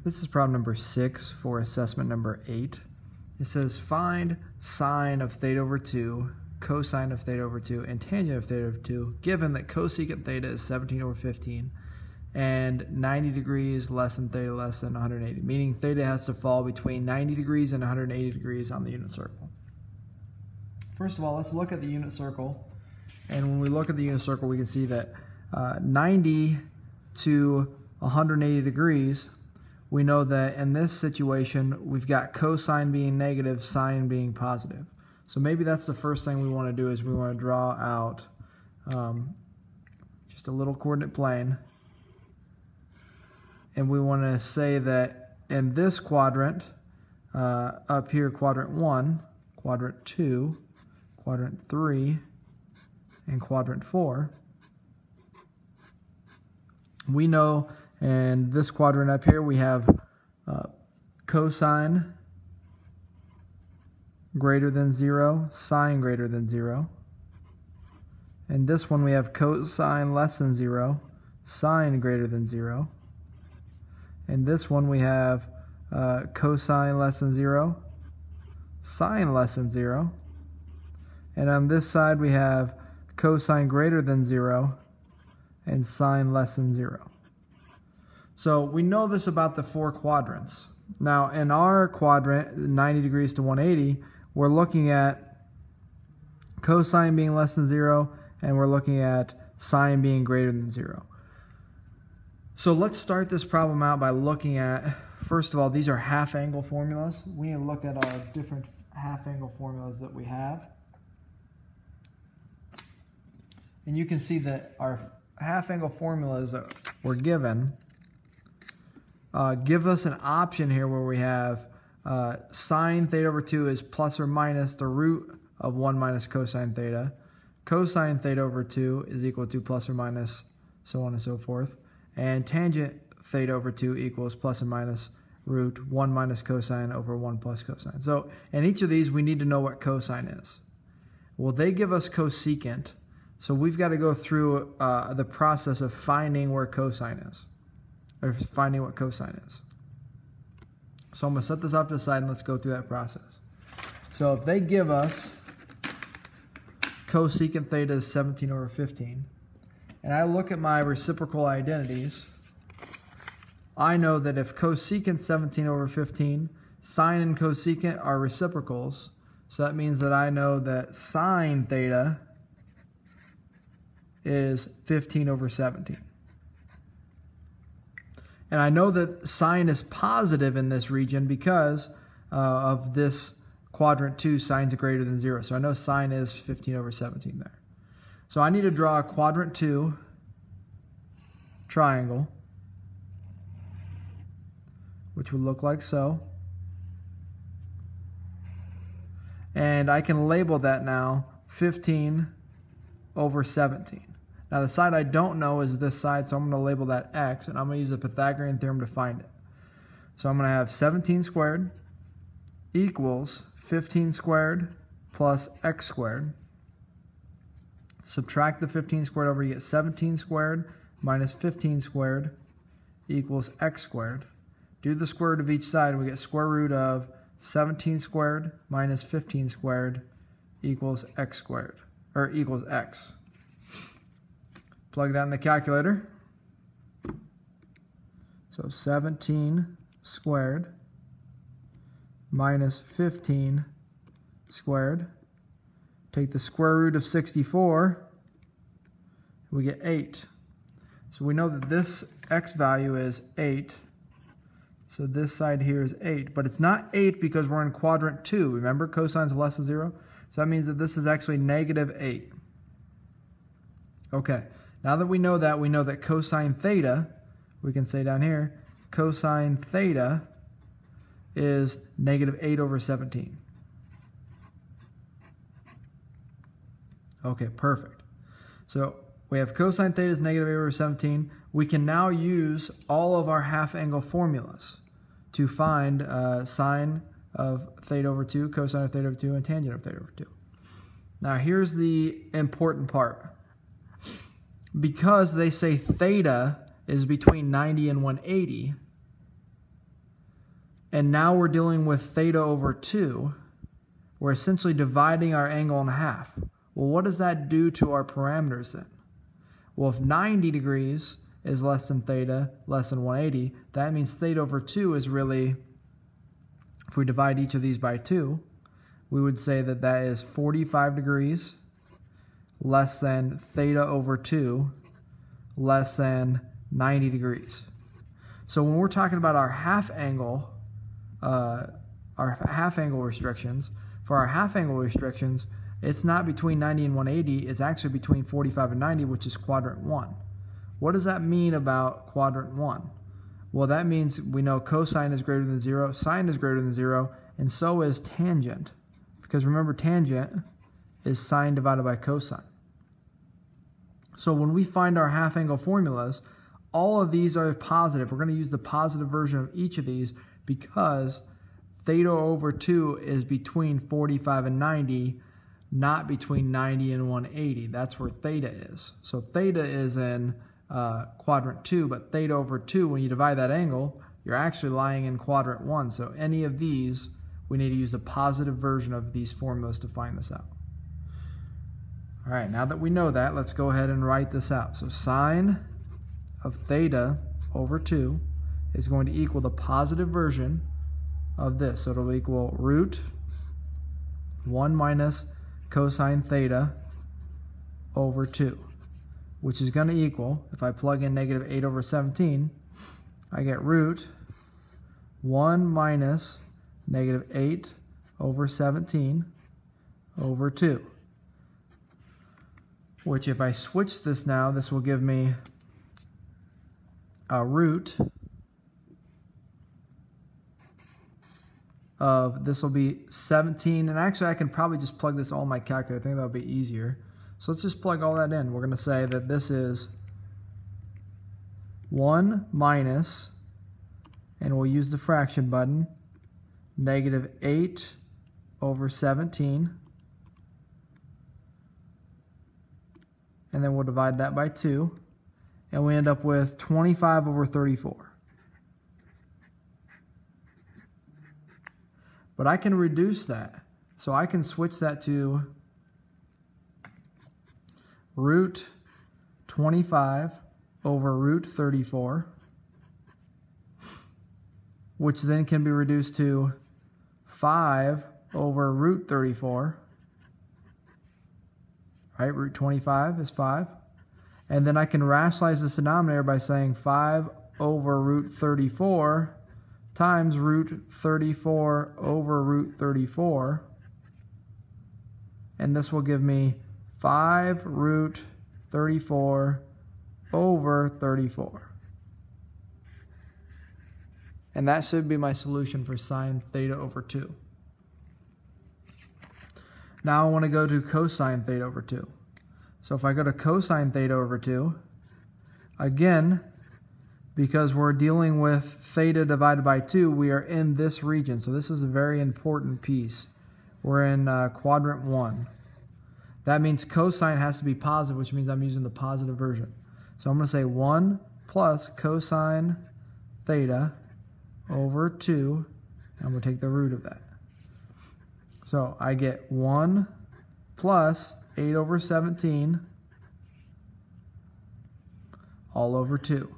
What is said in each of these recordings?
This is problem number 6 for assessment number 8. It says find sine of theta over 2, cosine of theta over 2, and tangent of theta over 2, given that cosecant theta is 17 over 15 and 90 degrees less than theta less than 180, meaning theta has to fall between 90 degrees and 180 degrees on the unit circle. First of all, let's look at the unit circle. And when we look at the unit circle, we can see that 90 to 180 degrees, we know that in this situation, we've got cosine being negative, sine being positive. So maybe that's the first thing we want to do is we want to draw out just a little coordinate plane. And we want to say that in this quadrant, up here, quadrant 1, quadrant 2, quadrant 3, and quadrant 4, we know in this quadrant up here we have cosine greater than 0, sine greater than 0. In this one we have cosine less than 0, sine greater than 0. In this one we have cosine less than 0, sine less than 0. And on this side we have cosine greater than 0 and sine less than 0. So we know this about the 4 quadrants. Now in our quadrant, 90 degrees to 180, we're looking at cosine being less than 0 and we're looking at sine being greater than 0. So let's start this problem out by looking at, first of all, these are half angle formulas. We need to look at our different half angle formulas that we have. And you can see that our half angle formulas that we're given give us an option here where we have sine theta over 2 is plus or minus the root of 1 minus cosine theta. Cosine theta over 2 is equal to plus or minus so on and so forth. And tangent theta over 2 equals plus or minus root 1 minus cosine over 1 plus cosine. So in each of these we need to know what cosine is. Well, they give us cosecant. So we've got to go through the process of finding where cosine is, or finding what cosine is. So I'm going to set this off to the side and let's go through that process. So if they give us cosecant theta is 17 over 15, and I look at my reciprocal identities, I know that if cosecant 17 over 15, sine and cosecant are reciprocals, so that means that I know that sine theta is 15 over 17. And I know that sine is positive in this region because of this quadrant 2, sine's greater than 0. So I know sine is 15 over 17 there. So I need to draw a quadrant 2 triangle, which would look like so. And I can label that now 15 over 17. Now the side I don't know is this side, so I'm going to label that x, and I'm going to use the Pythagorean Theorem to find it. So I'm going to have 17 squared equals 15 squared plus x squared. Subtract the 15 squared over, you get 17 squared minus 15 squared equals x squared. Do the square root of each side, and we get square root of 17 squared minus 15 squared equals x squared, or equals x. Plug that in the calculator. So 17 squared minus 15 squared. Take the square root of 64, we get 8. So we know that this x value is 8. So this side here is 8. But it's not 8 because we're in quadrant 2. Remember, cosine is less than 0. So that means that this is actually negative 8. Okay. Now that we know that cosine theta, we can say down here, cosine theta is negative 8 over 17. Okay, perfect. So we have cosine theta is negative 8 over 17. We can now use all of our half angle formulas to find sine of theta over 2, cosine of theta over 2, and tangent of theta over 2. Now here's the important part. Because they say theta is between 90 and 180, And now we're dealing with theta over 2. We're essentially dividing our angle in half. Well, what does that do to our parameters then? Well, if 90 degrees is less than theta, less than 180, that means theta over 2 is really, if we divide each of these by 2, we would say that that is 45 degrees less than theta over 2 less than 90 degrees. So when we're talking about our half angle restrictions, for our half angle restrictions, it's not between 90 and 180, it's actually between 45 and 90, which is quadrant 1. What does that mean about quadrant 1? Well, that means we know cosine is greater than 0, sine is greater than 0, and so is tangent. Because remember, tangent is sine divided by cosine. So when we find our half angle formulas, all of these are positive. We're going to use the positive version of each of these because theta over 2 is between 45 and 90, not between 90 and 180. That's where theta is. So theta is in quadrant 2, but theta over 2, when you divide that angle, you're actually lying in quadrant 1. So any of these, we need to use the positive version of these formulas to find this out. All right, now that we know that, let's go ahead and write this out. So sine of theta over 2 is going to equal the positive version of this. So it'll equal root 1 minus cosine theta over 2, which is going to equal, if I plug in negative 8 over 17, I get root 1 minus negative 8 over 17 over 2. Which if I switch this now, this will give me a root of, this will be 17, and actually I can probably just plug this all in my calculator. I think that'll be easier. So let's just plug all that in. We're going to say that this is 1 minus, and we'll use the fraction button, negative 8 over 17. And then we'll divide that by 2, and we end up with 25 over 34. But I can reduce that, so I can switch that to root 25 over root 34, which then can be reduced to 5 over root 34. Right, root 25 is 5. And then I can rationalize this denominator by saying 5 over root 34 times root 34 over root 34. And this will give me 5 root 34 over 34. And that should be my solution for sine theta over 2. Now I want to go to cosine theta over 2. So if I go to cosine theta over 2, again, because we're dealing with theta divided by 2, we are in this region. So this is a very important piece. We're in quadrant 1. That means cosine has to be positive, which means I'm using the positive version. So I'm going to say 1 plus cosine theta over 2, and I'm going to take the root of that. So I get 1 plus 8 over 17 all over 2.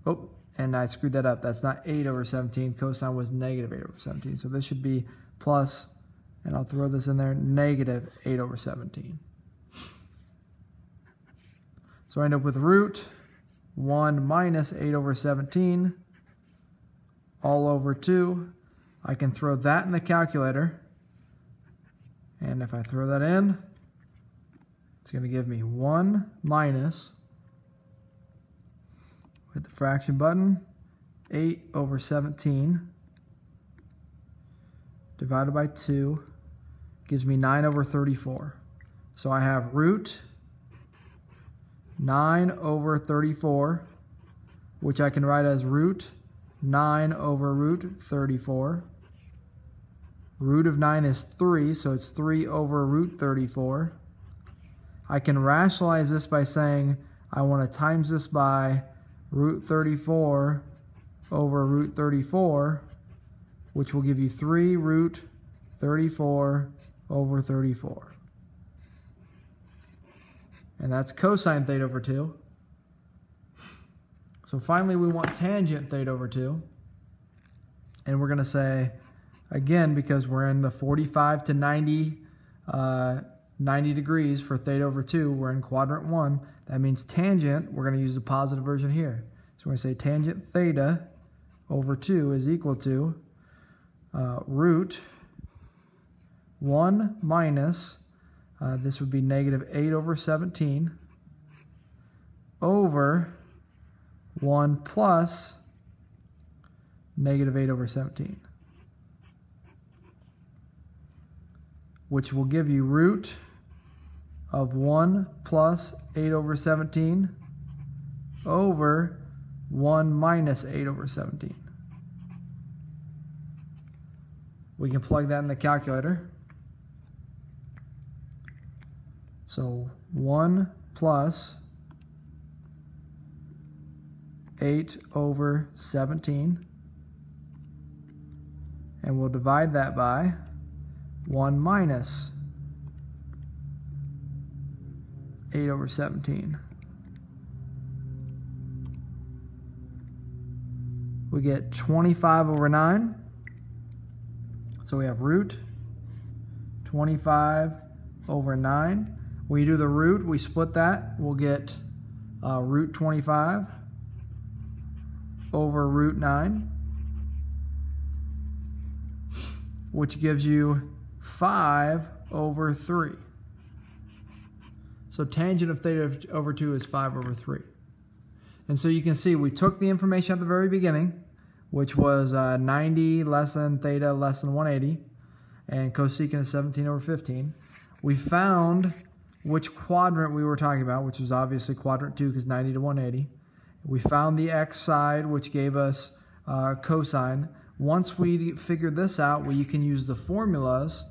Oh, and I screwed that up. That's not 8 over 17. Cosine was negative 8 over 17. So this should be plus, and I'll throw this in there, negative 8 over 17. So I end up with root 1 minus 8 over 17 all over 2. I can throw that in the calculator, and if I throw that in, it's going to give me 1 minus, hit the fraction button, 8 over 17 divided by 2 gives me 9 over 34. So I have root 9 over 34, which I can write as root 9 over root 34. Root of 9 is 3, so it's 3 over root 34. I can rationalize this by saying I want to times this by root 34 over root 34, which will give you 3 root 34 over 34. And that's cosine theta over 2. So finally we want tangent theta over 2. And we're going to say, again, because we're in the 45 to 90 degrees for theta over 2, we're in quadrant 1. That means tangent, we're going to use the positive version here. So we're going to say tangent theta over 2 is equal to root 1 minus, this would be negative 8 over 17, over 1 plus negative 8 over 17. Which will give you root of 1 plus 8 over 17 over 1 minus 8 over 17. We can plug that in the calculator. So 1 plus 8 over 17, and we'll divide that by 1 minus 8 over 17. We get 25 over 9. So we have root 25 over 9. When you do the root, we split that. We'll get root 25 over root 9, which gives you 5 over 3. So tangent of theta over 2 is 5 over 3. And so you can see we took the information at the very beginning, which was 90 less than theta less than 180, and cosecant is 17 over 15. We found which quadrant we were talking about, which was obviously quadrant 2 because 90 to 180. We found the x side, which gave us cosine. Once we figured this out, you can use the formulas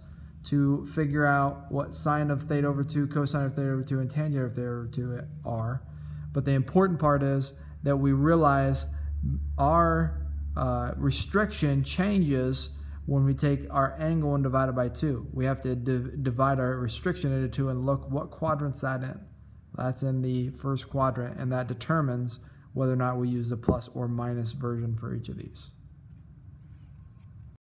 to figure out what sine of theta over 2, cosine of theta over 2, and tangent of theta over 2 are. But the important part is that we realize our restriction changes when we take our angle and divide it by 2. We have to divide our restriction into 2 and look what quadrant's that in. That's in the first quadrant, and that determines whether or not we use the plus or minus version for each of these.